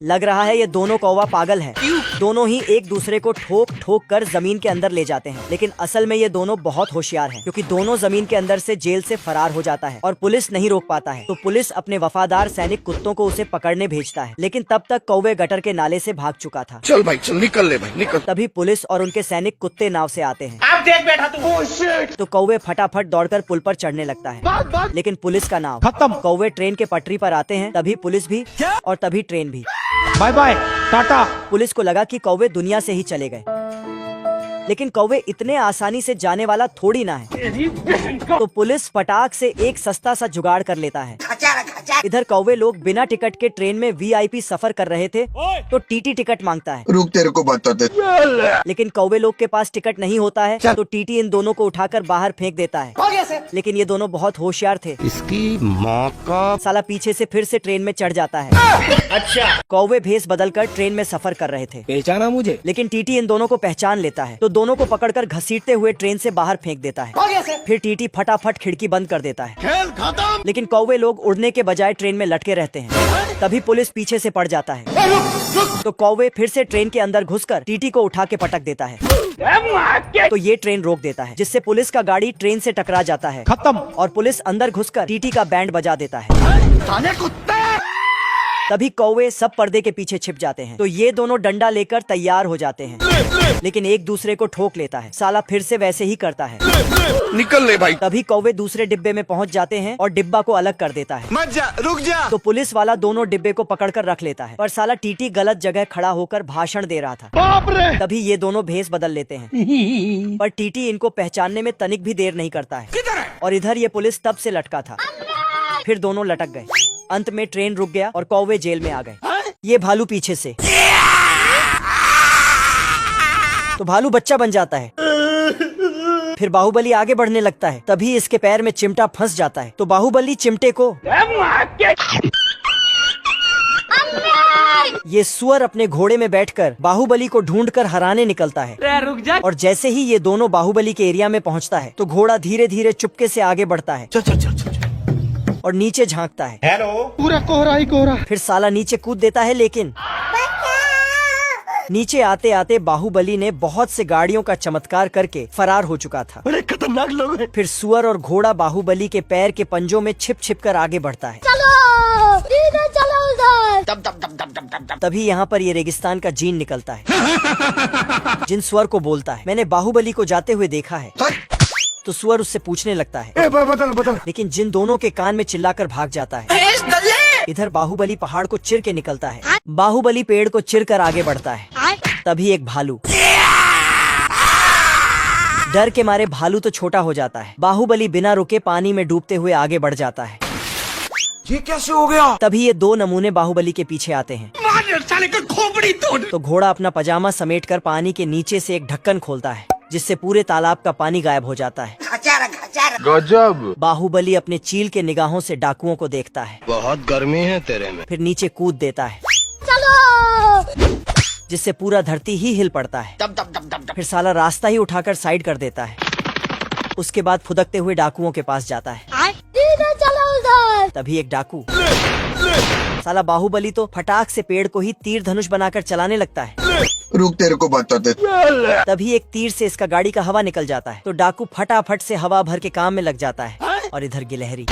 लग रहा है ये दोनों कौवा पागल हैं। दोनों ही एक दूसरे को ठोक ठोक कर जमीन के अंदर ले जाते हैं, लेकिन असल में ये दोनों बहुत होशियार हैं, क्योंकि दोनों जमीन के अंदर से जेल से फरार हो जाता है और पुलिस नहीं रोक पाता है। तो पुलिस अपने वफादार सैनिक कुत्तों को उसे पकड़ने भेजता है, लेकिन तब तक कौवे गटर के नाले से भाग चुका था। चल भाई चल, निकल ले भाई निकल। तभी पुलिस और उनके सैनिक कुत्ते नाव से आते हैं। आप देख बैठा तू। तो कौवे फटाफट दौड़कर पुल पर चढ़ने लगता है, लेकिन पुलिस का नाव खत्म। कौवे ट्रेन के पटरी पर आते हैं, तभी पुलिस भी और तभी ट्रेन भी। Bye bye Tata. पुलिस को लगा कि कौवे दुनिया से ही चले गए, लेकिन कौवे इतने आसानी से जाने वाला थोड़ी ना है। तो पुलिस फटाक से एक सस्ता सा जुगाड़ कर लेता है। इधर कौवे लोग बिना टिकट के ट्रेन में वीआईपी सफर कर रहे थे, तो टीटी टिकट मांगता है। रुक तेरे को बताते। लेकिन कौवे लोग के पास टिकट नहीं होता है, तो टीटी इन दोनों को उठाकर बाहर फेंक देता है। लेकिन ये दोनों बहुत होशियार थे। इसकी माँ का साला पीछे से फिर से ट्रेन में चढ़ जाता है। अच्छा, कौवे भेस बदलकर ट्रेन में सफर कर रहे थे, पहचाना मुझे। लेकिन टीटी इन दोनों को पहचान लेता है, तो दोनों को पकड़कर घसीटते हुए ट्रेन से बाहर फेंक देता है। फिर टीटी फटाफट खिड़की बंद कर देता है। खेल खत्म। लेकिन कौवे लोग उड़ने के बजाय ट्रेन में लटके रहते हैं। तभी पुलिस पीछे से पड़ जाता है। तो कौवे फिर से ट्रेन के अंदर घुसकर टीटी को उठा के पटक देता है। तो ये ट्रेन रोक देता है, जिससे पुलिस का गाड़ी ट्रेन से टकरा जाता है खत्म। और पुलिस अंदर घुसकर टीटी का बैंड बजा देता है। तभी कौवे सब पर्दे के पीछे छिप जाते हैं। तो ये दोनों डंडा लेकर तैयार हो जाते हैं, लेकिन एक दूसरे को ठोक लेता है। साला फिर से वैसे ही करता है। निकल ले भाई। तभी कौवे दूसरे डिब्बे में पहुंच जाते हैं और डिब्बा को अलग कर देता है। मत जा, रुक जा। तो पुलिस वाला दोनों डिब्बे को पकड़कर रख लेता है, पर साला टीटी गलत जगह खड़ा होकर भाषण दे रहा था। बाप रे। तभी ये दोनों भेस बदल लेते हैं, पर टीटी इनको पहचानने में तनिक भी देर नहीं करता है। और इधर ये पुलिस तब से लटका था। फिर दोनों लटक गए। अंत में ट्रेन रुक गया और कौवे जेल में आ गए। ये भालू पीछे से, तो भालू बच्चा बन जाता है। फिर बाहुबली आगे बढ़ने लगता है, तभी इसके पैर में चिमटा फंस जाता है। तो बाहुबली चिमटे को ये सुअर अपने घोड़े में बैठकर बाहुबली को ढूंढकर हराने निकलता है। रुक जा। और जैसे ही ये दोनों बाहुबली के एरिया में पहुंचता है, तो घोड़ा धीरे धीरे चुपके से आगे बढ़ता है चल चल चल चल। और नीचे झांकता है। हेलो। पूरा कोहरा ही कोहरा। फिर साला नीचे कूद देता है, लेकिन नीचे आते आते बाहुबली ने बहुत से गाड़ियों का चमत्कार करके फरार हो चुका था। बड़े खतरनाक लोग हैं। फिर सुअर और घोड़ा बाहुबली के पैर के पंजों में छिप छिप कर आगे बढ़ता है। तभी यहाँ पर ये रेगिस्तान का जीन निकलता है। जिन सुअर को बोलता है, मैंने बाहुबली को जाते हुए देखा है। तो सुअर उससे पूछने लगता है, बदल। लेकिन जिन दोनों के कान में चिल्लाकर भाग जाता है। इधर बाहुबली पहाड़ को चिर के निकलता है। बाहुबली पेड़ को चिर कर आगे बढ़ता है। तभी एक भालू, डर के मारे भालू तो छोटा हो जाता है। बाहुबली बिना रुके पानी में डूबते हुए आगे बढ़ जाता है। ये कैसे हो गया? तभी ये दो नमूने बाहुबली के पीछे आते हैं। साले का खोपड़ी तोड़। तो घोड़ा अपना पजामा समेटकर पानी के नीचे से एक ढक्कन खोलता है, जिससे पूरे तालाब का पानी गायब हो जाता है। गजब। बाहुबली अपने चील के निगाहों से डाकुओं को देखता है। बहुत गर्मी है तेरे में। फिर नीचे कूद देता है, जिससे पूरा धरती ही हिल पड़ता है। फिर साला रास्ता ही उठाकर साइड कर देता है। उसके बाद फुदकते हुए डाकुओं के पास जाता है। तभी एक डाकू, साला बाहुबली तो फटाक से पेड़ को ही तीर धनुष बनाकर चलाने लगता है। रुक तेरे को बताते। तभी एक तीर से इसका गाड़ी का हवा निकल जाता है। तो डाकू फटाफट से हवा भर के काम में लग जाता है। और इधर गिलहरी,